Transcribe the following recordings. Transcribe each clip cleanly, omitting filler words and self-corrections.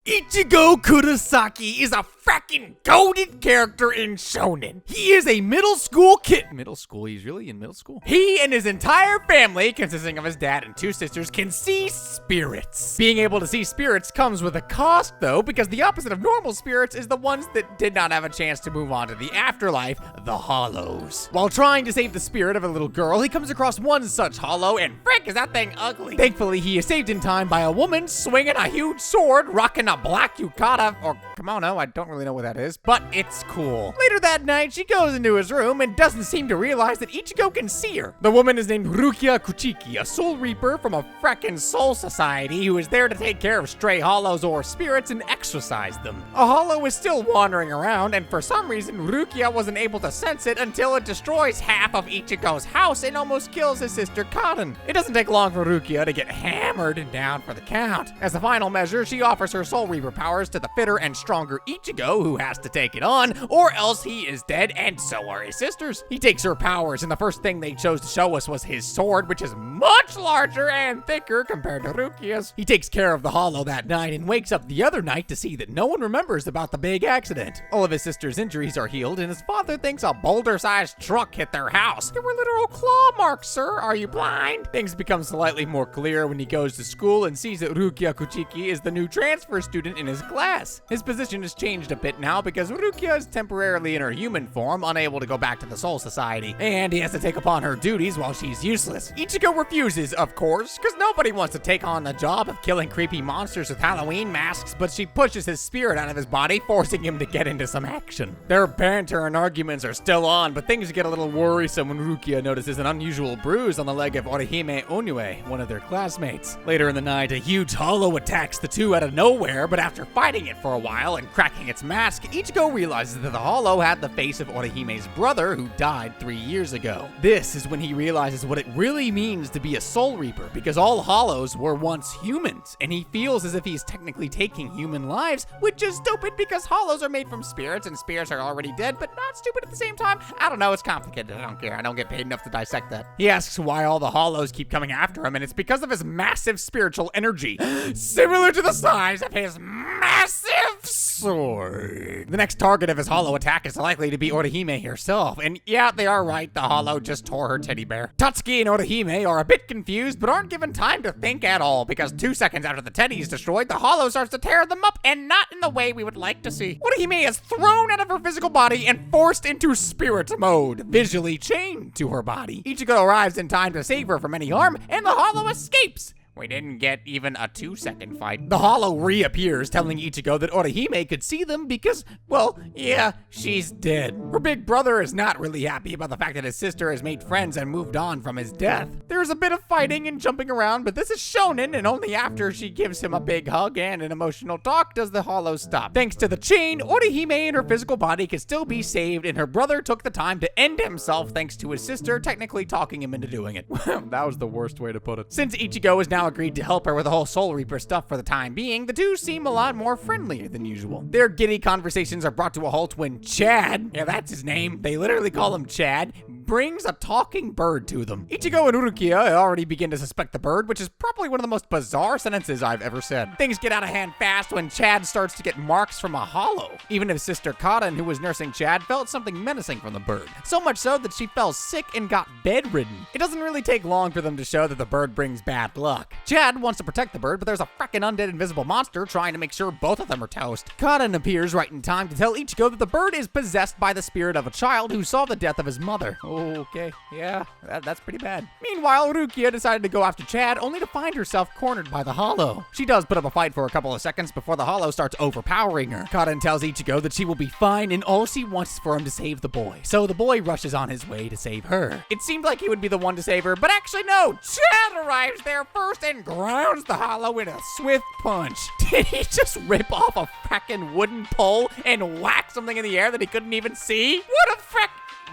Ichigo Kurosaki is a fracking goated character in shonen. He is a middle school kid. Middle school? He's really in middle school? He and his entire family, consisting of his dad and 2 sisters, can see spirits. Being able to see spirits comes with a cost, though, because the opposite of normal spirits is the ones that did not have a chance to move on to the afterlife, the hollows. While trying to save the spirit of a little girl, he comes across one such hollow, and frick, is that thing ugly. Thankfully, he is saved in time by a woman swinging a huge sword, rocking a black yukata, or kimono, I don't really know what that is, but it's cool. Later that night, she goes into his room and doesn't seem to realize that Ichigo can see her. The woman is named Rukia Kuchiki, a soul reaper from a frackin' soul society who is there to take care of stray hollows or spirits and exorcise them. A hollow is still wandering around, and for some reason, Rukia wasn't able to sense it until it destroys half of Ichigo's house and almost kills his sister Kaden. It doesn't take long for Rukia to get hammered and down for the count. As a final measure, she offers her soul reaper powers to the fitter and stronger Ichigo, who has to take it on, or else he is dead, and so are his sisters. He takes her powers, and the first thing they chose to show us was his sword, which is much larger and thicker compared to Rukia's. He takes care of the hollow that night and wakes up the other night to see that no one remembers about the big accident. All of his sister's injuries are healed, and his father thinks a boulder-sized truck hit their house. There were literal claw marks, sir. Are you blind? Things become slightly more clear when he goes to school and sees that Rukia Kuchiki is the new transfer student in his class. His position has changed a bit now because Rukia is temporarily in her human form, unable to go back to the Soul Society, and he has to take upon her duties while she's useless. Ichigo refuses, of course, because nobody wants to take on the job of killing creepy monsters with Halloween masks, but she pushes his spirit out of his body, forcing him to get into some action. Their banter and arguments are still on, but things get a little worrisome when Rukia notices an unusual bruise on the leg of Orihime Onue, one of their classmates. Later in the night, a huge hollow attacks the two out of nowhere, but after fighting it for a while and cracking its mask, Ichigo realizes that the hollow had the face of Orihime's brother, who died 3 years ago. This is when he realizes what it really means to be a soul reaper, because all hollows were once humans, and he feels as if he's technically taking human lives, which is stupid because hollows are made from spirits, and spirits are already dead, but not stupid at the same time. I don't know, it's complicated, I don't care, I don't get paid enough to dissect that. He asks why all the hollows keep coming after him, and it's because of his massive spiritual energy, similar to the size of his massive sword. The next target of his hollow attack is likely to be Orihime herself, and yeah, they are right, the hollow just tore her teddy bear. Tatsuki and Orihime are a bit confused, but aren't given time to think at all, because 2 seconds after the teddy is destroyed, the hollow starts to tear them up, and not in the way we would like to see. Orihime is thrown out of her physical body and forced into spirit mode, visually chained to her body. Ichigo arrives in time to save her from any harm, and the hollow escapes. We didn't get even a 2-second fight. The hollow reappears, telling Ichigo that Orihime could see them because, well, yeah, she's dead. Her big brother is not really happy about the fact that his sister has made friends and moved on from his death. There's a bit of fighting and jumping around, but this is shonen, and only after she gives him a big hug and an emotional talk does the hollow stop. Thanks to the chain, Orihime and her physical body can still be saved, and her brother took the time to end himself thanks to his sister technically talking him into doing it. That was the worst way to put it. Since Ichigo is now agreed to help her with the whole Soul Reaper stuff for the time being, the two seem a lot more friendly than usual. Their giddy conversations are brought to a halt when Chad, yeah, that's his name, they literally call him Chad, brings a talking bird to them. Ichigo and Urukia already begin to suspect the bird, which is probably one of the most bizarre sentences I've ever said. Things get out of hand fast when Chad starts to get marks from a hollow. Even his sister Kaden, who was nursing Chad, felt something menacing from the bird. So much so that she fell sick and got bedridden. It doesn't really take long for them to show that the bird brings bad luck. Chad wants to protect the bird, but there's a frackin' undead invisible monster trying to make sure both of them are toast. Kaden appears right in time to tell Ichigo that the bird is possessed by the spirit of a child who saw the death of his mother. Okay, yeah, that's pretty bad. Meanwhile, Rukia decided to go after Chad, only to find herself cornered by the hollow. She does put up a fight for a couple of seconds before the hollow starts overpowering her. Kaden tells Ichigo that she will be fine, and all she wants is for him to save the boy. So the boy rushes on his way to save her. It seemed like he would be the one to save her, but actually no, Chad arrives there first and grounds the hollow in a swift punch. Did he just rip off a frackin' wooden pole and whack something in the air that he couldn't even see?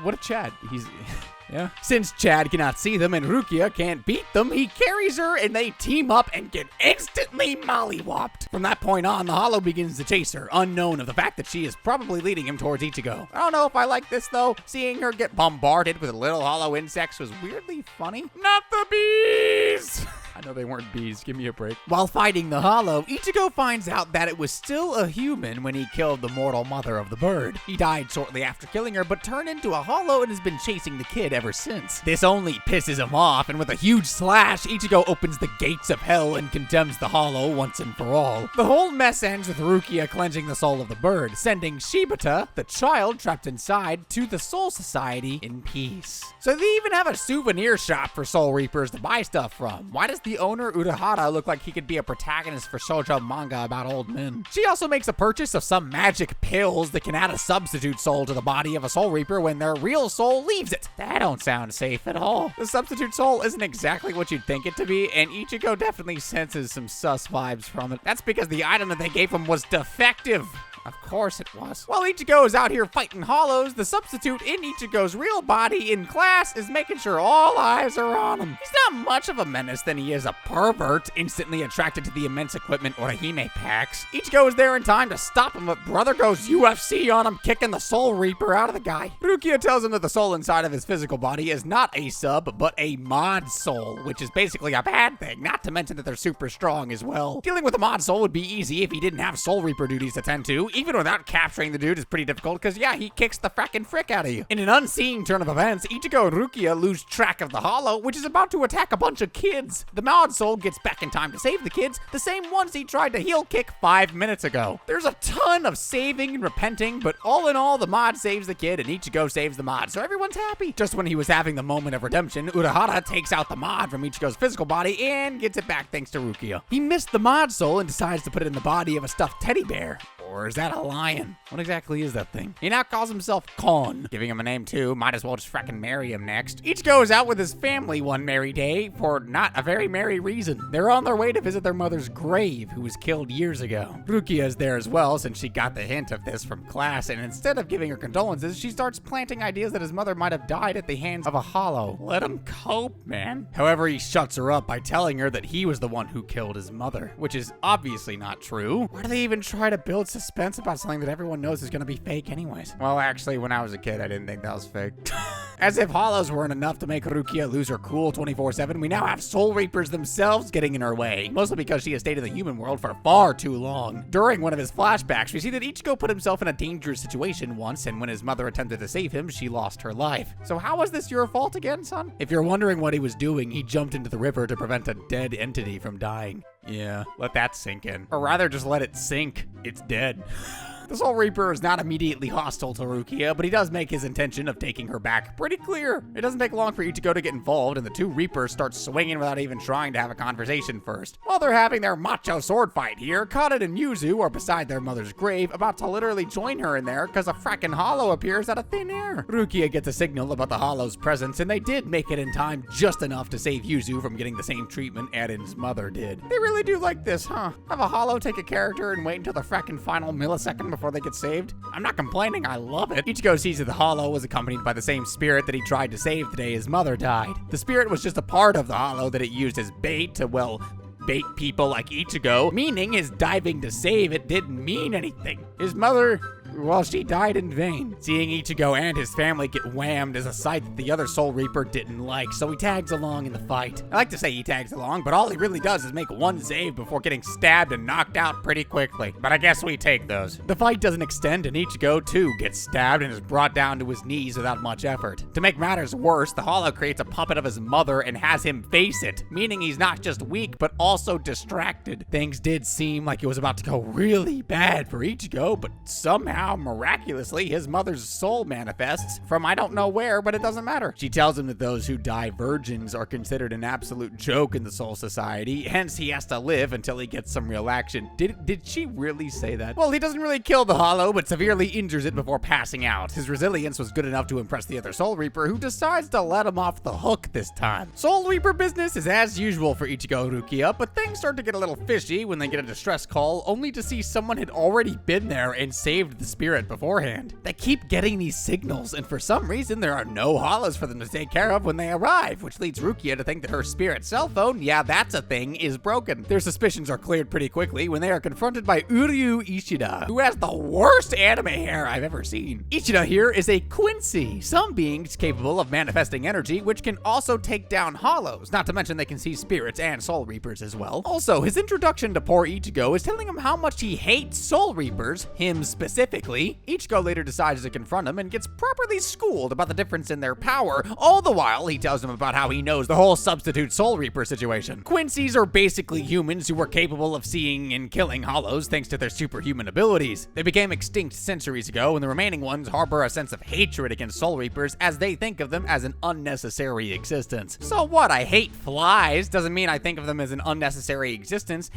What a Chad. Yeah. Since Chad cannot see them and Rukia can't beat them, he carries her and they team up and get instantly mollywopped. From that point on, the hollow begins to chase her, unknown of the fact that she is probably leading him towards Ichigo. I don't know if I like this though. Seeing her get bombarded with little hollow insects was weirdly funny. Not the bees! I know they weren't bees. Give me a break. While fighting the hollow, Ichigo finds out that it was still a human when he killed the mortal mother of the bird. He died shortly after killing her, but turned into a hollow and has been chasing the kid ever since. This only pisses him off, and with a huge slash, Ichigo opens the gates of hell and condemns the hollow once and for all. The whole mess ends with Rukia cleansing the soul of the bird, sending Shibata, the child trapped inside, to the Soul Society in peace. So they even have a souvenir shop for Soul Reapers to buy stuff from. Why does the owner, Urahara, look like he could be a protagonist for shoujo manga about old men? She also makes a purchase of some magic pills that can add a substitute soul to the body of a Soul Reaper when their real soul leaves it. That don't sound safe at all. The substitute soul isn't exactly what you'd think it to be, and Ichigo definitely senses some sus vibes from it. That's because the item that they gave him was defective. Of course it was. While Ichigo is out here fighting hollows, the substitute in Ichigo's real body in class is making sure all eyes are on him. He's not much of a menace than he is a pervert, instantly attracted to the immense equipment Orihime packs. Ichigo is there in time to stop him, but brother goes UFC on him, kicking the Soul Reaper out of the guy. Rukia tells him that the soul inside of his physical body is not a sub, but a mod soul, which is basically a bad thing, not to mention that they're super strong as well. Dealing with a mod soul would be easy if he didn't have Soul Reaper duties to tend to. Even without capturing the dude is pretty difficult because, yeah, he kicks the frackin' frick out of you. In an unseen turn of events, Ichigo and Rukia lose track of the hollow, which is about to attack a bunch of kids. The mod soul gets back in time to save the kids, the same ones he tried to heel kick 5 minutes ago. There's a ton of saving and repenting, but all in all, the mod saves the kid and Ichigo saves the mod, so everyone's happy. Just when he was having the moment of redemption, Urahara takes out the mod from Ichigo's physical body and gets it back thanks to Rukia. He missed the mod soul and decides to put it in the body of a stuffed teddy bear. Or is that a lion? What exactly is that thing? He now calls himself Kon. Giving him a name too, might as well just fracking marry him next. Ichigo is out with his family one merry day for not a very merry reason. They're on their way to visit their mother's grave, who was killed years ago. Rukia is there as well, since she got the hint of this from class, and instead of giving her condolences, she starts planting ideas that his mother might have died at the hands of a hollow. Let him cope, man. However, he shuts her up by telling her that he was the one who killed his mother, which is obviously not true. Why do they even try to build suspense about something that everyone knows is gonna be fake anyways? Well, actually, when I was a kid, I didn't think that was fake. As if hollows weren't enough to make Rukia lose her cool 24/7, we now have Soul Reapers themselves getting in her way, mostly because she has stayed in the human world for far too long. During one of his flashbacks, we see that Ichigo put himself in a dangerous situation once, and when his mother attempted to save him, she lost her life. So how was this your fault again, son? If you're wondering what he was doing, he jumped into the river to prevent a dead entity from dying. Yeah, let that sink in. Or rather, just let it sink. It's dead. The Soul Reaper is not immediately hostile to Rukia, but he does make his intention of taking her back pretty clear. It doesn't take long for Ichigo to get involved, and the two Reapers start swinging without even trying to have a conversation first. While they're having their macho sword fight here, Kaden and Yuzu are beside their mother's grave, about to literally join her in there because a frackin' hollow appears out of thin air. Rukia gets a signal about the hollow's presence, and they did make it in time just enough to save Yuzu from getting the same treatment Eden's mother did. They really do like this, huh? Have a hollow take a character and wait until the frackin' final millisecond before they get saved? I'm not complaining, I love it. Ichigo sees that the hollow was accompanied by the same spirit that he tried to save the day his mother died. The spirit was just a part of the hollow that it used as bait to, well, bait people like Ichigo, meaning his diving to save it didn't mean anything. His mother, well, she died in vain. Seeing Ichigo and his family get whammed is a sight that the other Soul Reaper didn't like, so he tags along in the fight. I like to say he tags along, but all he really does is make one save before getting stabbed and knocked out pretty quickly. But I guess we take those. The fight doesn't extend, and Ichigo, too, gets stabbed and is brought down to his knees without much effort. To make matters worse, the hollow creates a puppet of his mother and has him face it, meaning he's not just weak, but also distracted. Things did seem like it was about to go really bad for Ichigo, but somehow, miraculously, his mother's soul manifests from I don't know where, but it doesn't matter. She tells him that those who die virgins are considered an absolute joke in the Soul Society, hence he has to live until he gets some real action. Did she really say that? Well, he doesn't really kill the hollow, but severely injures it before passing out. His resilience was good enough to impress the other Soul Reaper, who decides to let him off the hook this time. Soul Reaper business is as usual for Ichigo and Rukia, but things start to get a little fishy when they get a distress call, only to see someone had already been there and saved the spirit beforehand. They keep getting these signals, and for some reason, there are no hollows for them to take care of when they arrive, which leads Rukia to think that her spirit cell phone, yeah, that's a thing, is broken. Their suspicions are cleared pretty quickly when they are confronted by Uryu Ishida, who has the worst anime hair I've ever seen. Ishida here is a Quincy, some beings capable of manifesting energy, which can also take down hollows, not to mention they can see spirits and soul reapers as well. Also, his introduction to poor Ichigo is telling him how much he hates soul reapers, him specifically. Ichigo later decides to confront him and gets properly schooled about the difference in their power. All the while, he tells him about how he knows the whole substitute soul reaper situation. Quincy's are basically humans who are capable of seeing and killing hollows thanks to their superhuman abilities. They became extinct centuries ago, and the remaining ones harbor a sense of hatred against soul reapers as they think of them as an unnecessary existence. So what, I hate flies doesn't mean I think of them as an unnecessary existence.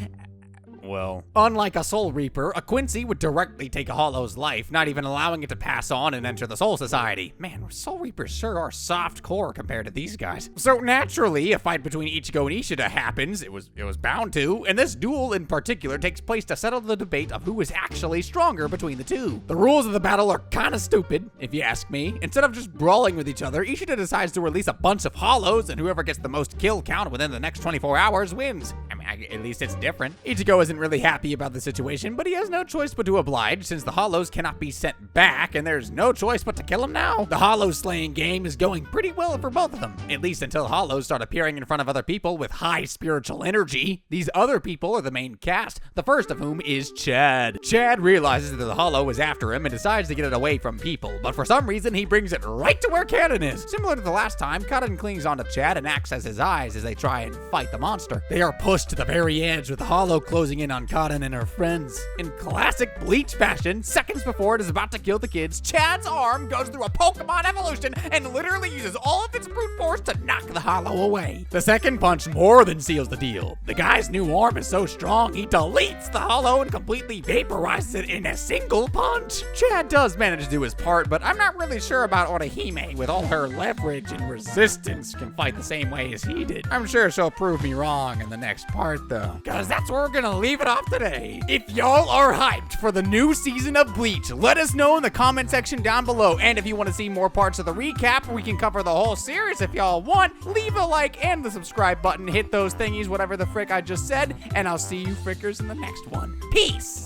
Well, unlike a soul reaper, a Quincy would directly take a hollow's life, not even allowing it to pass on and enter the soul society. Man, soul reapers sure are soft core compared to these guys. So naturally, a fight between Ichigo and Ishida happens. It was bound to, and this duel in particular takes place to settle the debate of who is actually stronger between the two. The rules of the battle are kind of stupid, if you ask me. Instead of just brawling with each other, Ishida decides to release a bunch of hollows, and whoever gets the most kill count within the next 24 hours wins. I mean, at least it's different. Ichigo isn't really happy about the situation, but he has no choice but to oblige since the hollows cannot be sent back, and there's no choice but to kill him now. The hollow slaying game is going pretty well for both of them, at least until hollows start appearing in front of other people with high spiritual energy. These other people are the main cast, the first of whom is Chad. Chad realizes that the hollow is after him and decides to get it away from people, but for some reason he brings it right to where Kaden is. Similar to the last time, Kaden clings onto Chad and acts as his eyes as they try and fight the monster. They are pushed to the very edge with the hollow closing in on Kaden and her friends. In classic Bleach fashion, seconds before it is about to kill the kids, Chad's arm goes through a Pokemon evolution and literally uses all of its brute force to knock the hollow away. The second punch more than seals the deal. The guy's new arm is so strong, he deletes the hollow and completely vaporizes it in a single punch. Chad does manage to do his part, but I'm not really sure about Orihime with all her leverage and resistance can fight the same way as he did. I'm sure she'll prove me wrong in the next part though, cause that's where we're gonna leave it off today. If y'all are hyped for the new season of Bleach, let us know in the comment section down below. And if you want to see more parts of the recap, we can cover the whole series if y'all want. Leave a like and the subscribe button. Hit those thingies, whatever the frick I just said. And I'll see you frickers in the next one. Peace!